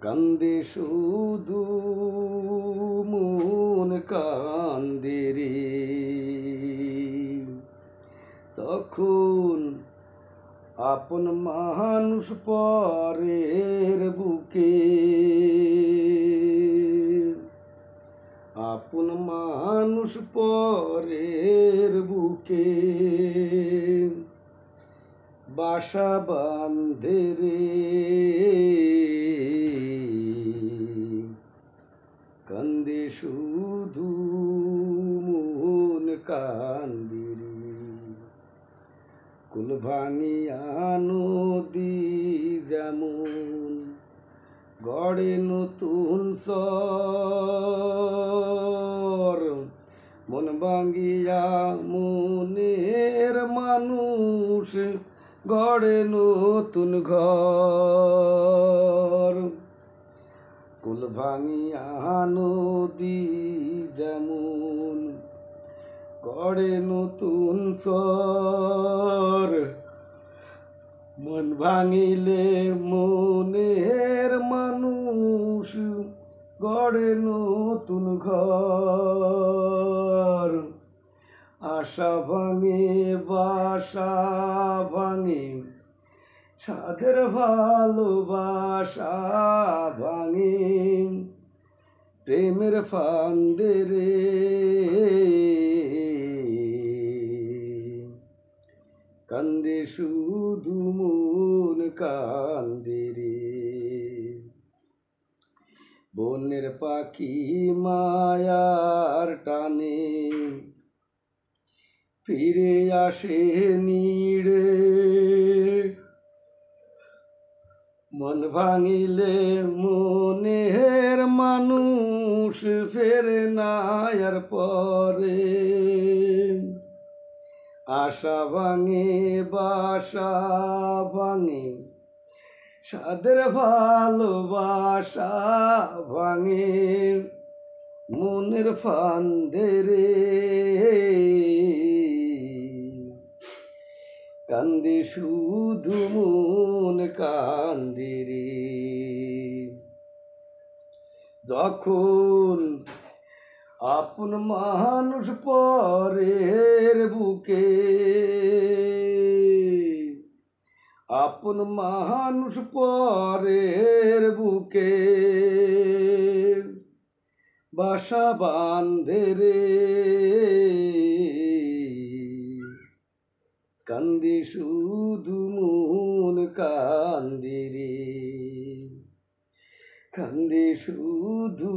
কান্দে শুধু মন কান্দে রে, তখন আপন মানুষ পরের বুকে, আপন মানুষ পরের বুকে বাসা বাঁধে রে, কান্দে শুধু মন কান্দে রে। কুল ভাঙিয়া নদী যেমন গড়ে নতুন সর, মন ভাঙিয়া মনের মানুষ গড়ে নতুন ঘর। কুল ভাঙিয়া নদী যেমন গড়ে নতুন সর, মন ভাঙিলে মনের মানুষ গড়ে নতুন ঘর। আশা ভাঙে বাসা ভাঙে, সাদের ভালোবাসা ভাঙে, প্রেমের ফান্দে রে, কান্দে শুধু মন কান্দে রে। বনের পাখি মায়ার টানে ফিরে আসে নিড়ে, মন ভাঙিলে মনের মানুষ ফেরে না আর পরে। আশা ভাঙে বাসা ভাঙে, সাদের ভালোবাসা ভাঙে, মনের ফান্দে রে, কান্দে শুধু মন কান্দে রে। যখন আপন মানুষ পরের বুকে, আপন মানুষ পরের বুকে বাসা বাঁধে রে, কান্দে শুধু মন কান্দে রে, কান্দে শুধু